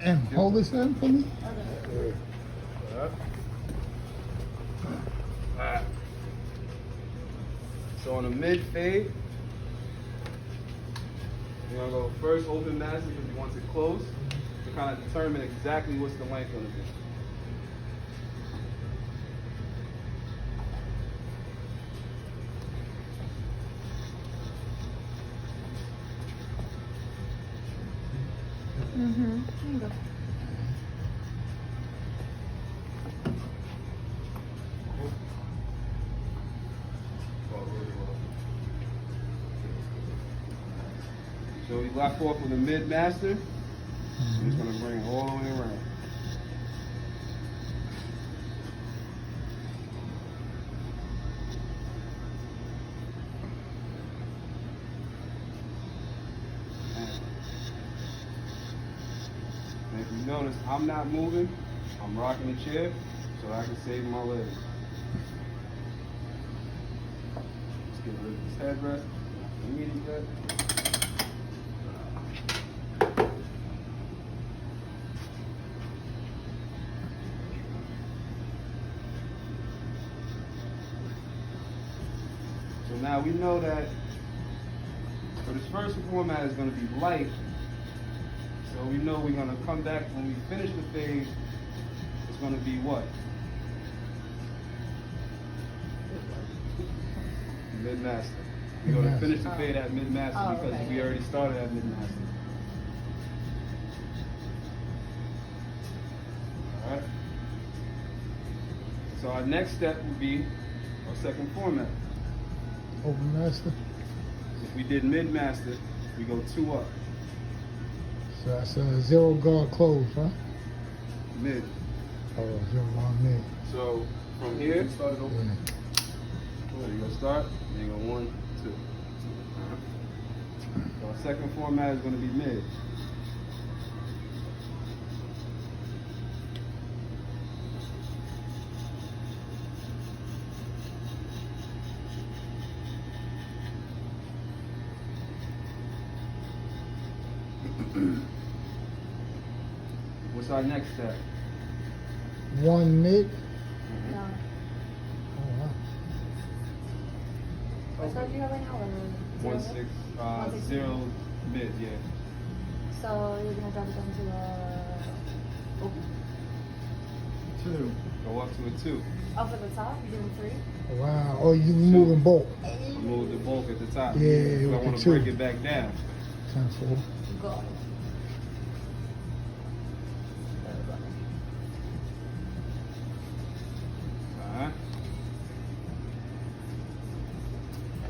And hold this in for me. Alright. So on a mid fade, you're gonna go first open master because you want it close to kind of determine exactly what's the length gonna be. There you go. So we lock off with a mid master. I'm just gonna bring it all the way around. And if you notice, I'm not moving. I'm rocking the chair so I can save my legs. Let's get rid of this headrest. Immediate. So now we know that for this first format is going to be light. So we know we're going to come back when we finish the fade. It's going to be what? Mid-master. We're going to finish the fade at mid-master because we already started at mid-master. Alright? So our next step would be our second format. Open master. If we did mid-master, we go 2 up. So that's a zero guard close, huh? Mid. Oh, 0-1 mid. So from here, start it over. Yeah. So you're gonna start, then you go 1, 2. So our second format is gonna be mid. What's our next step? 1 mid. No. Oh, wow. What start do you have right now? 1, 6, 0, mid, yeah. So you're gonna drop it down to open. 2. Go up to a 2. Up at the top, you're doing 3. Wow. Oh, you moving bulk. Move the bulk at the top. Yeah, So I with want the to break 2. it back down. 10-4. Go. Alright.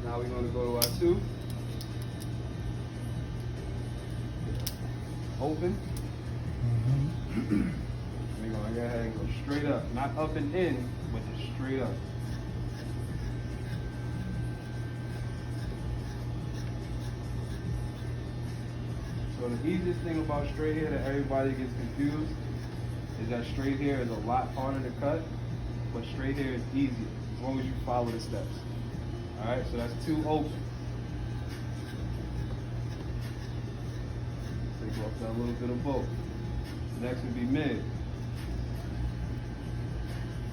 Now we're going to go to our 2. Open. We're going to go ahead and go straight up. Not up and in, but just straight up. So the easiest thing about straight hair that everybody gets confused is that straight hair is a lot harder to cut, but straight hair is easier as long as you follow the steps. Alright, so that's 2 open. Take off that little bit of bulk. Next would be mid.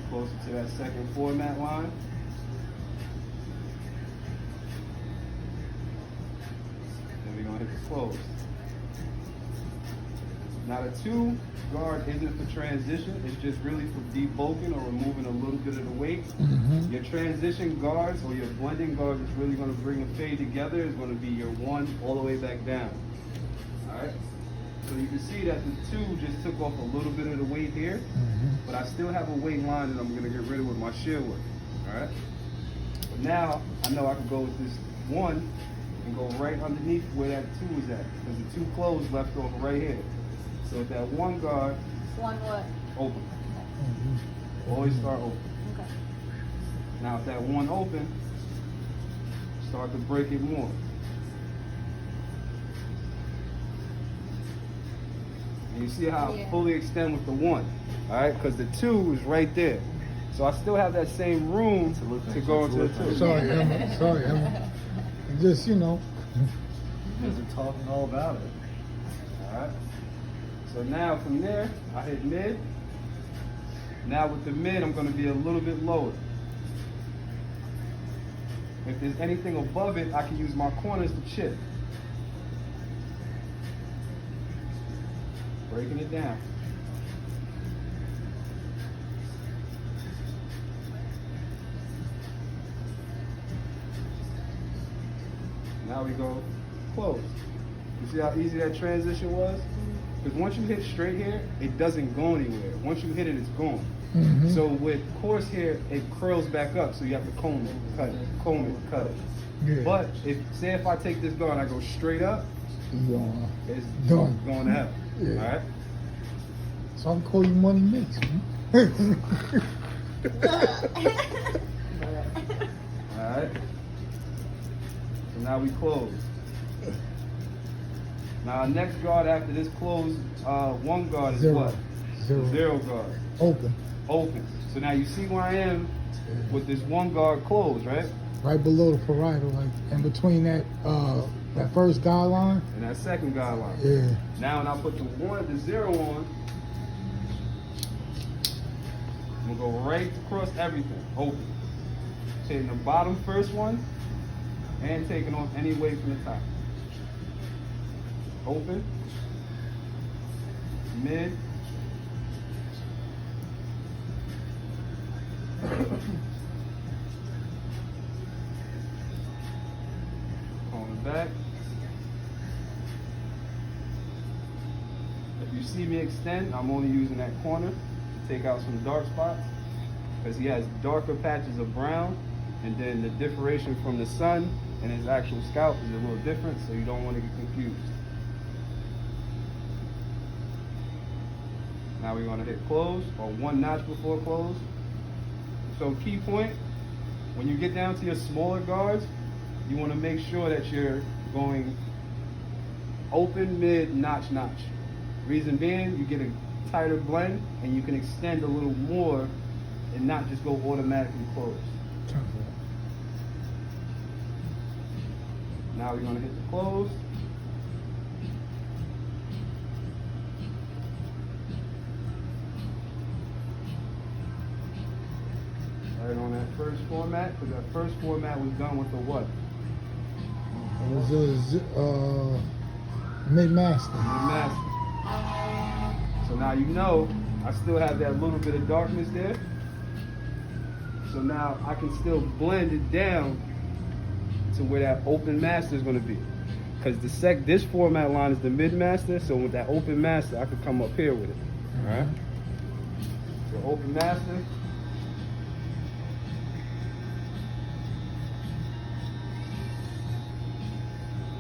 Closer to that second format line. Then we're going to hit the close. Now the 2 guard isn't for transition, it's just really for debulking or removing a little bit of the weight. Your transition guards or your blending guard that's really going to bring a fade together is going to be your 1 all the way back down. Alright? So you can see that the 2 just took off a little bit of the weight here, but I still have a weight line that I'm going to get rid of with my shear work. Alright? But now I know I can go with this 1 and go right underneath where that 2 is at, because the 2 clothes left over right here. So if that 1 guard, 1 what? open. Always start open. Okay. Now if that 1 open, start to break it more. And you see how I fully extend with the 1, all right? Because the 2 is right there. So I still have that same room to go into the 2. Sorry, Emma. Sorry, Emma. Just, you know. You guys are talking all about it. All right. So now from there, I hit mid. Now with the mid, I'm going to be a little bit lower. If there's anything above it, I can use my corners to chip. Breaking it down. Now we go close. You see how easy that transition was? Because once you hit straight hair, it doesn't go anywhere. Once you hit it, it's gone. So with coarse hair, it curls back up, so you have to comb it, cut it, comb it, cut it. Yeah. But if I take this guard and I go straight up, it's Done. going to hell. Yeah. All right? So I can call you Money Mace, man. All right? So now we close. Now our next guard after this close, one guard is Zero. what? Zero guard. Open. Open. So now you see where I am with this one guard closed, right? Right below the parietal, like in between that that first guideline. And that second guideline. Yeah. Now when I put the zero on, I'm gonna go right across everything. Open. Taking the bottom first one and taking off any weight from the top. Open. Mid. On the back. If you see me extend, I'm only using that corner to take out some dark spots, because he has darker patches of brown, and then the differentiation from the sun and his actual scalp is a little different, so you don't want to get confused. Now we're going to hit close, or one notch before close. So key point, when you get down to your smaller guards, you want to make sure that you're going open, mid, notch, notch. Reason being, you get a tighter blend and you can extend a little more and not just go automatically closed. Now we're going to hit the close. Right on that first format, because that first format was done with the what? It was mid-master. Mid-master. So now you know I still have that little bit of darkness there. So now I can still blend it down to where that open master is going to be. Because this format line is the mid-master, so with that open master, I could come up here with it. All right? So open master.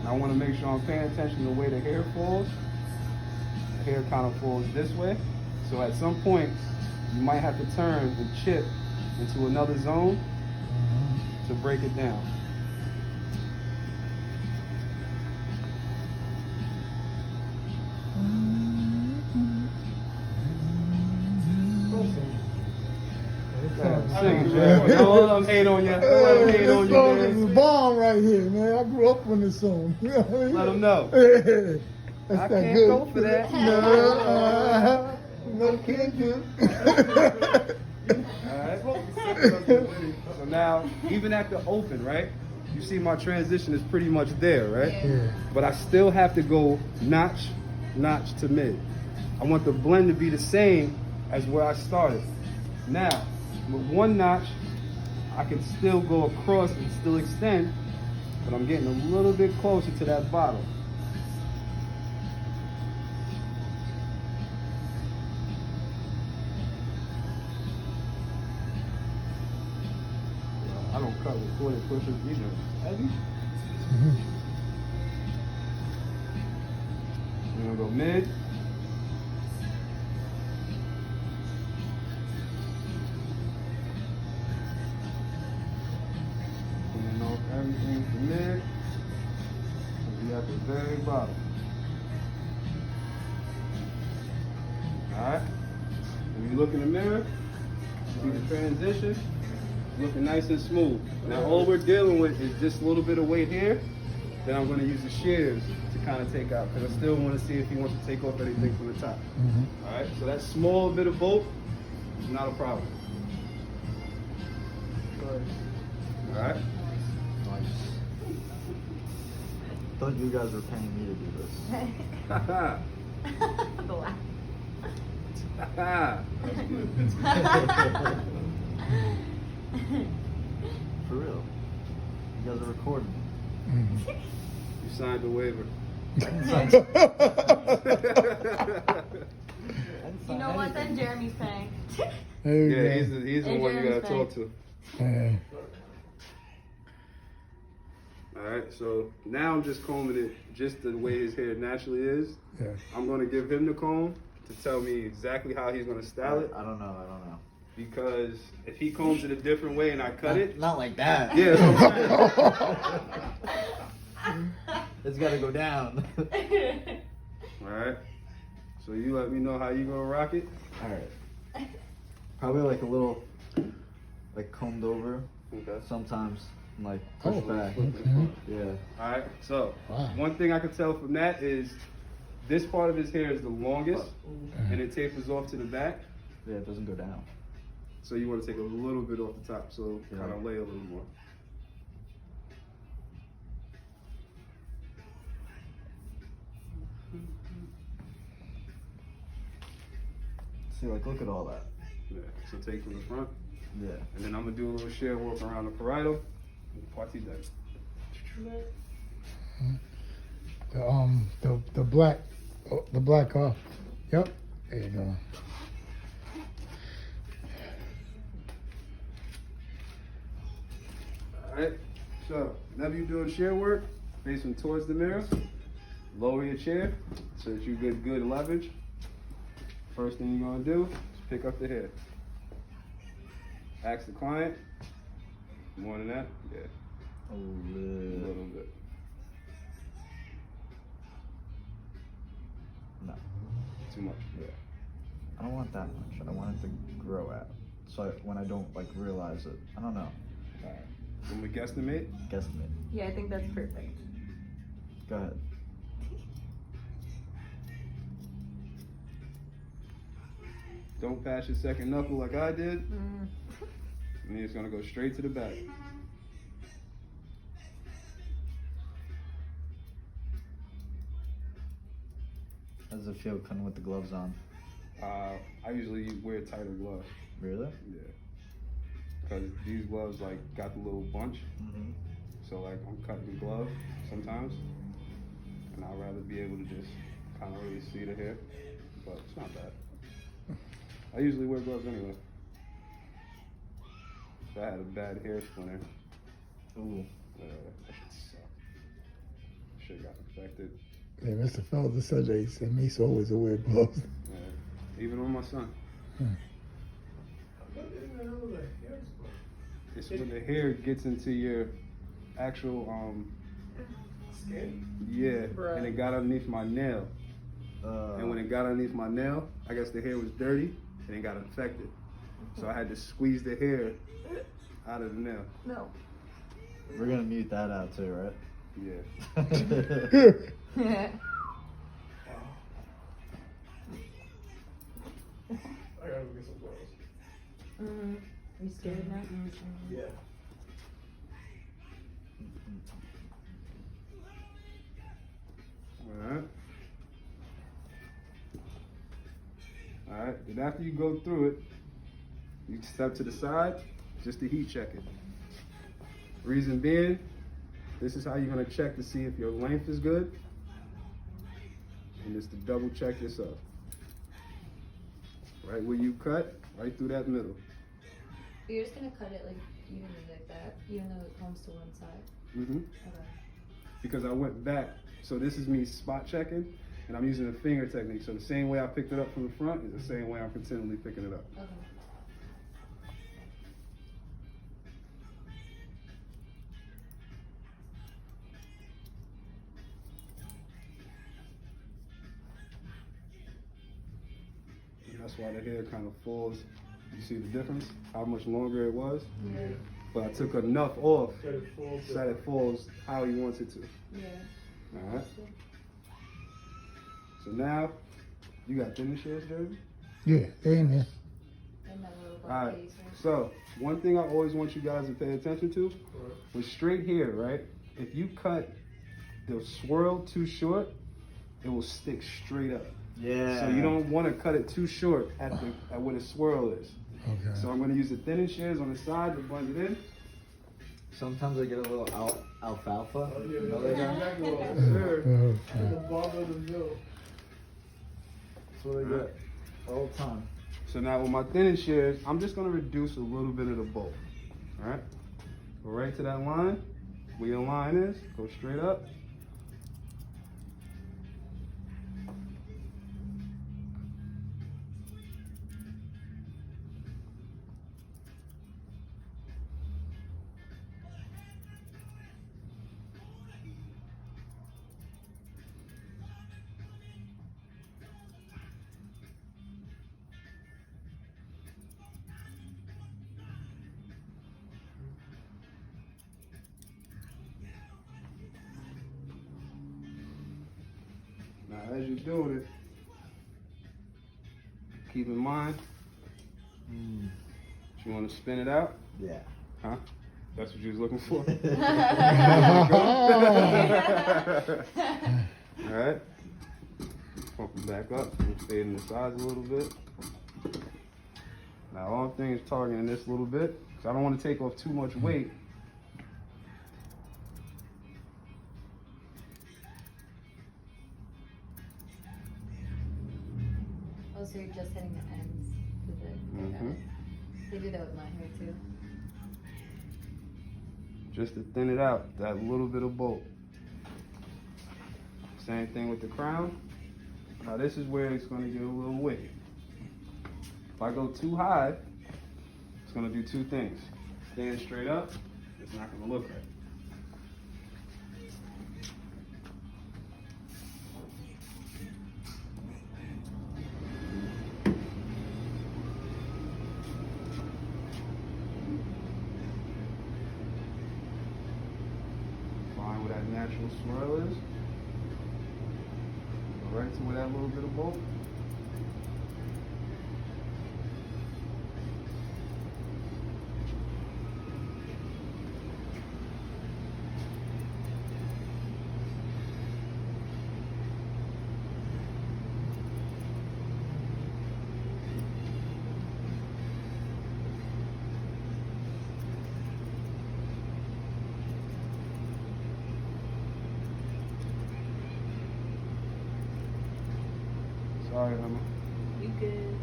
I want to make sure I'm paying attention to the way the hair falls. The hair kind of falls this way. So at some point, you might have to turn and chip into another zone to break it down. Don't let them hate on you. Don't let them hate on you, This man. is a bomb right here, man. I grew up on this song. You know what I mean? Let them know. That's I that can't good. go for that. No, can't do. Alright. So now, even at the open, right? You see my transition is pretty much there, right? Yeah. But I still have to go notch, notch to mid. I want the blend to be the same as where I started. Now, with one notch, I can still go across and still extend, but I'm getting a little bit closer to that bottom. I don't cut with toilet pushers either. Heavy. We're gonna go mid. Cleaning off everything from mid. We'll be at the very bottom. Alright. When you look in the mirror, you see the transition. Looking nice and smooth. Now all we're dealing with is just a little bit of weight here Then I'm going to use the shears to kind of take out, because I still want to see if he wants to take off anything from the top. All right, so that small bit of bolt is not a problem. All right. Nice. Thought you guys were paying me to do this. Haha. The laugh. Haha. For real. You guys are recording. You signed the waiver. You know what? Then Jeremy's paying. There you Yeah, go. he's the Hey, one you gotta Jeremy's talk back. to. Yeah. All right, so now I'm just combing it just the way his hair naturally is. Yeah. I'm gonna give him the comb to tell me exactly how he's gonna style it. I don't know. Because if he combs it a different way and I cut it, Not like that. yeah. It's gotta go down. All right. So you let me know how you gonna rock it. Alright. Probably like a little, like combed over. Okay. Sometimes, like push Oh. back. Mhm. Yeah. All right. So Wow. one thing I can tell from that is this part of his hair is the longest, and it tapers off to the back. Yeah, it doesn't go down. So you want to take a little bit off the top, so Yeah. kind of lay a little more. See, like, look at all that. Yeah. So take from the front, Yeah. and then I'm gonna do a little shear work around the parietal and party deck. The black, the black off. Yep. There you go. Alright, so whenever you're doing shear work, facing towards the mirror, lower your chair so that you get good leverage. First thing you're gonna do is pick up the hair. Ask the client, more than that? Yeah, A a little. little bit. No. Too much. Yeah. I don't want that much. I want it to grow out. So when I don't like realize it, I don't know. Alright. When we guesstimate, Guesstimate. Yeah, I think that's perfect. Go ahead. don't pass your second knuckle like I did, Mm. and then it's gonna go straight to the back. How does it feel coming with the gloves on? I usually wear tighter gloves. Really? Yeah. Because these gloves like got the little bunch. Mm-hmm. So like I'm cutting the glove sometimes, and I'd rather be able to just kind of really see the hair, but it's not bad. I usually wear gloves anyway. If I had a bad hair splinter, Ooh. that should suck. Shit got infected. Yeah, Mr. Felder said they said me so always wear gloves. Yeah. Even on my son. It's when the hair gets into your actual Skin? yeah, and it got underneath my nail. And when it got underneath my nail, I guess the hair was dirty and it got infected. So I had to squeeze the hair out of the nail. No. We're gonna mute that out too, right? Yeah. Yeah. I gotta go get some clothes. Mm-hmm. You scared now? Yeah. Alright. Alright, and after you go through it, you step to the side just to heat check it. Reason being, this is how you're gonna check to see if your length is good. And just to double check yourself. Right where you cut, right through that middle. You're just gonna cut it like evenly like that, even though it comes to one side. Mm-hmm. Okay. Because I went back. So this is me spot checking, and I'm using a finger technique. So the same way I picked it up from the front is the same way I'm continually picking it up. Okay. And that's why the hair kind of falls. You see the difference? How much longer it was? Yeah. But I took enough off Cut it full. so that it falls how he wants it to. Yeah. Alright. So now, you got thinning shears, Jeremy? Yeah, they in there. And that little Alright, piece, right? so one thing I always want you guys to pay attention to was straight here, right? If you cut the swirl too short, it will stick straight up. Yeah. So you don't want to cut it too short at where the swirl is. Okay. So I'm going to use the thinning shears on the side to blend it in. Sometimes I get a little alfalfa. Oh, yeah, You know that's that guy? exactly what I Uh, said. uh, The Barber of the Mill. That's what I get all the time. So now with my thinning shears, I'm just going to reduce a little bit of the bulk. All right? Go right to that line where your line is. Go straight up. Now, as you're doing it, keep in mind, you want to spin it out, Yeah. huh? That's what you was looking for? All right. Pump it back up and fade in the sides a little bit. Now, all thing is targeting this a little bit, because I don't want to take off too much weight. Oh, so you're just hitting the ends with it. Mhm. They do that with my hair too. Just to thin it out, that little bit of bulk. Same thing with the crown. Now this is where it's going to get a little wicked. If I go too high, it's going to do two things. Stand straight up, it's not going to look right. Find where that natural swirl is. Go right to where that little bit of bulk. Sorry, Emma. You good?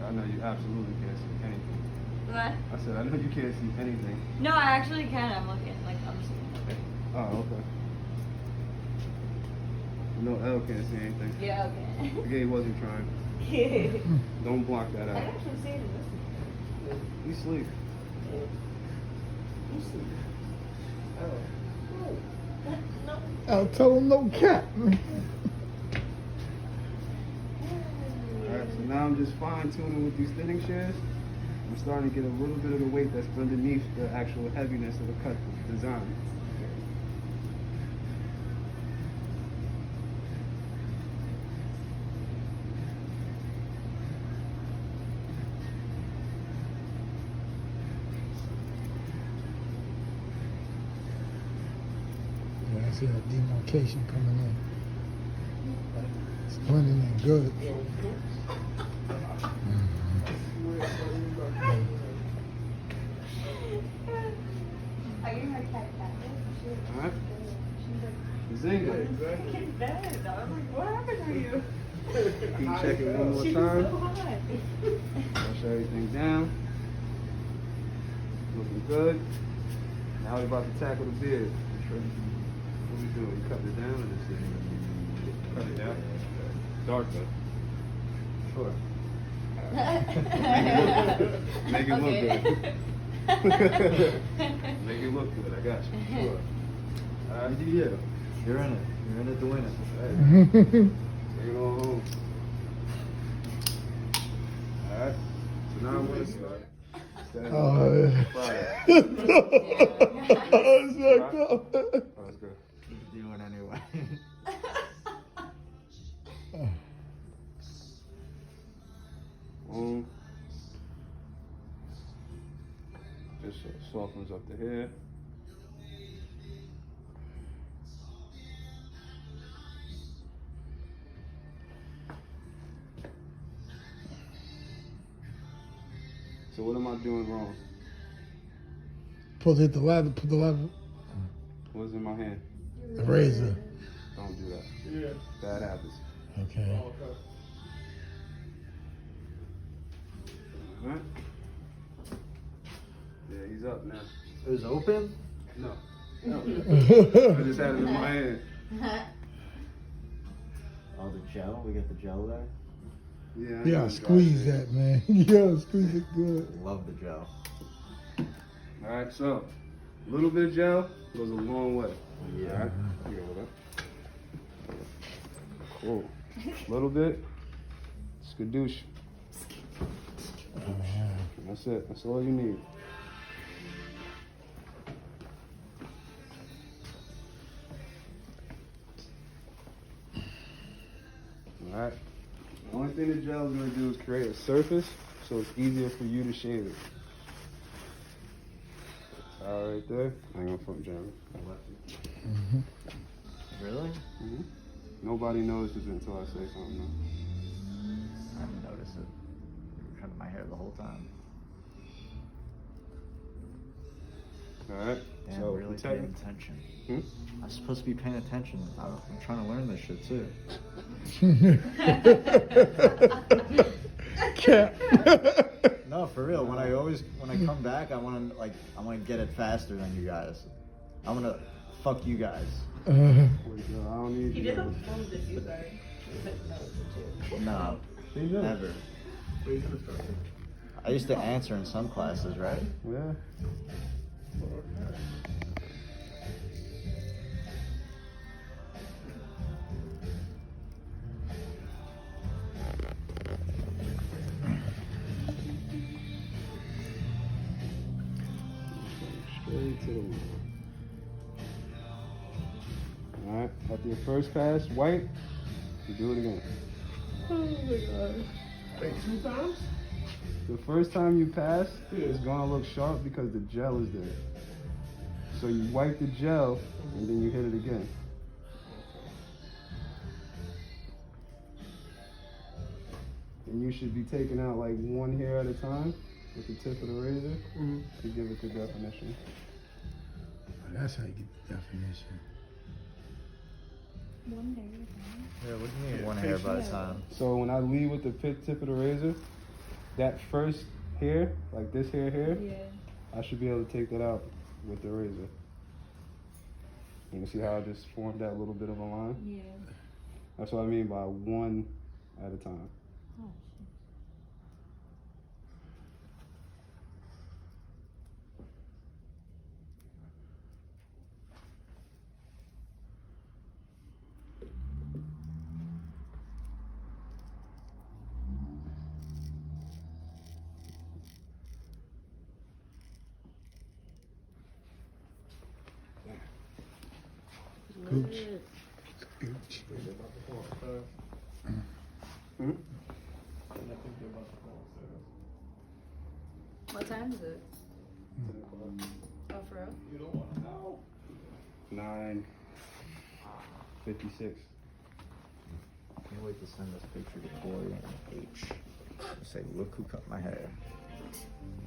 I know you absolutely can't see anything. What? I said, I know you can't see anything. No, I actually can. I'm looking. Like, I'm just looking. Oh, okay. No, L can't see anything. Yeah, okay. Okay, he wasn't trying. Don't block that I out. actually see it in this. He sleep. You see. Oh. No. I'll tell them no cap. Alright, so now I'm just fine tuning with these thinning shears. I'm starting to get a little bit of the weight that's underneath the actual heaviness of the cut design. Yeah, I see that demarcation coming in. It's blending in good. Are you my cat Alright? She's Zinga. Exactly. in bed. I'm like, what happened to you? Keep checking one more She's time. so hot. Push everything down. Looking good. Now we're about to tackle the beard. What we doing? You cutting it down or just cut it down? Dark though. Sure. Make it look good. Make it look good. I got you. Sure. Alright. Yeah. You're in it. You're in it to win it. Hey, take it on home. Alright. So now I'm gonna start. Oh, yeah. Fire. Oh, it's like, Oh, that's good. softens up the hair. So what am I doing wrong? Supposed to hit the ladder, put the ladder, What's in my hand? the razor. Don't do that. Yeah. Bad habits. Okay. Oh, okay. Alright. Yeah, he's up now. It was open? No. I just had it in my hand. Oh, the gel? We got the gel there? Yeah. Yeah, squeeze that, man. Yeah, squeeze it good. Love the gel. Alright, so a little bit of gel goes a long way. Yeah. Alright? You go with that. Cool. A little bit. Skadoosh. That's it. That's all you need. Alright. The only thing the gel is going to do is create a surface so it's easier for you to shave it. All right there. I ain't gonna front Jeremy. I left it. Really? Mm-hmm. Nobody notices it until I say something. I didn't notice it. You were cutting my hair the whole time. All right. Damn, So really paying attention. I'm supposed to be paying attention. I'm trying to learn this shit too. No, for real. When I come back, I want to get it faster than you guys. I want to fuck you guys. Wait, I don't need He you. did the phone with you, sorry. He said no, too. No, never. I used to answer in some classes, right? Yeah. Straight to the middle. Alright, after your first pass, white, you do it again. Oh my god. Wait, 2 times? The first time you pass, it's gonna look sharp because the gel is there. So you wipe the gel and then you hit it again. And you should be taking out like one hair at a time with the tip of the razor to give it the definition. That's how you get the definition. One day. Yeah, what do you mean one hair by a time? So when I leave with the tip of the razor, that first hair, like this hair here, Yeah. I should be able to take that out with the razor. You can see how I just formed that little bit of a line? Yeah. That's what I mean by one at a time. Oh, Gooch. Gooch. Hmm? what time is it? Oh, for real? You don't want to know. 9:56. Can't wait to send this picture to Corey and H. Say, look who cut my hair.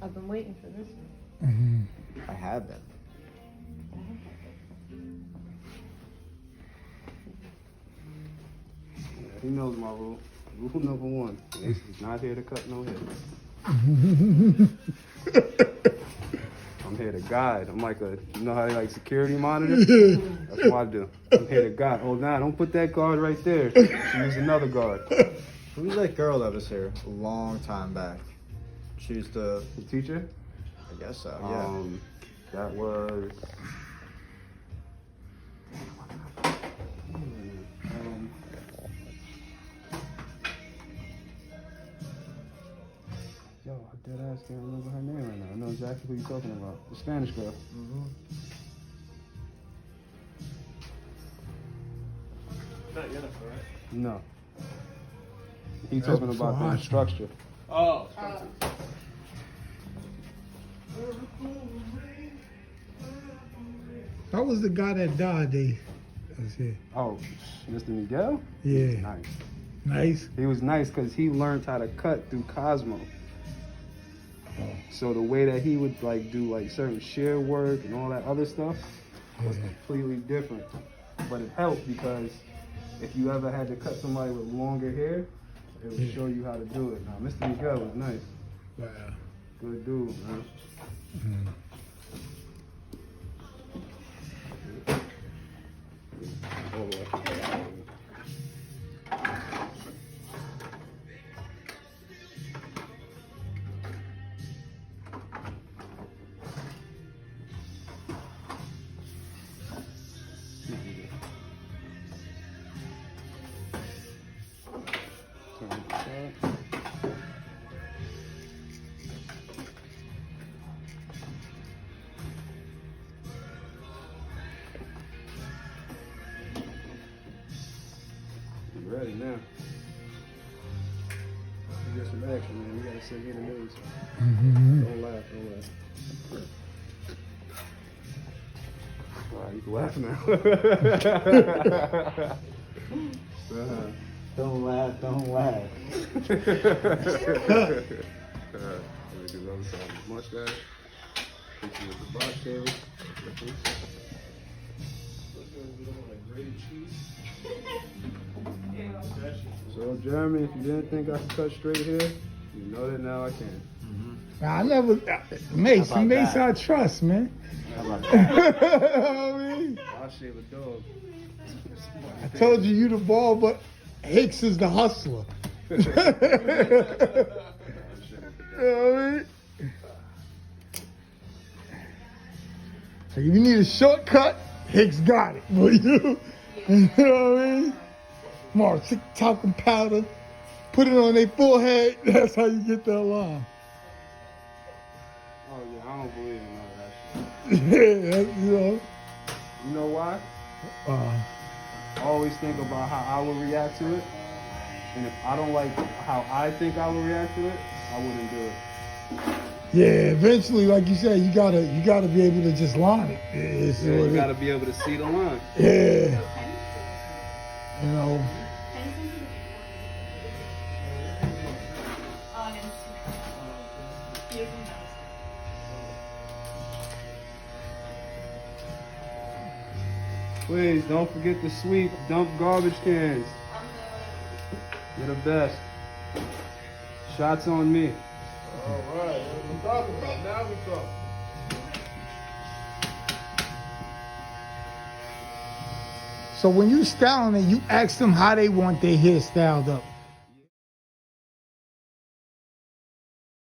I've been waiting for this one. Mm-hmm. I have been. Yeah, he knows my rule. Rule number 1. Ace is not here to cut no hair. I'm here to guide. I'm like you know how they like security monitor? That's what I do. I'm here to guide. Oh, nah, don't put that guard right there. Use another guard. Who's that girl that was here a long time back? She used to, The teacher? I guess so, yeah. That was. Yo, I dead ass can't remember her name right now. I know exactly who you're talking about. The Spanish girl. Not Jennifer, right? No. He's That's talking about before the I structure. Oh. How was the guy that died? That's it. Oh, Mr. Miguel? Yeah. Nice. Nice. He was nice because he learned how to cut through Cosmo. So the way that he would like do like certain shear work and all that other stuff was completely different. But it helped because if you ever had to cut somebody with longer hair, it would show you how to do it. Now, Mr. Miguel was nice. Wow. Good dude, man. Oh, boy. You ready now? You get some action, man. You gotta sit here and news. Don't laugh, don't laugh. All right, you can laugh now. Don't laugh, don't laugh. Let me do the other side of the mustache. Hit you with the box shaver. So, Jeremy, if you didn't think I could cut straight here, you know that now I can. I never, Mace, How about Mace, that? I trust, man. How about that? I mean, I'll shave a dog. I told you the ball, but Hicks is the hustler. You know what I mean? So if you need a shortcut, Hicks got it. But you know what I mean? More thick talcum powder, put it on their forehead. That's how you get that line. Oh, yeah, I don't believe in all that shit. Yeah, you know. You know why? I always think about how I would react to it. And if I don't like how I think I would react to it, I wouldn't do it. Yeah, eventually, like you said, you gotta be able to just line it. It's Yeah, what you it- gotta be able to see the line. Yeah. You know. Please don't forget to sweep, dump garbage cans. You're the best. Shots on me. All right, what we talking about? Now we talk. So when you styling it, you ask them how they want their hair styled up.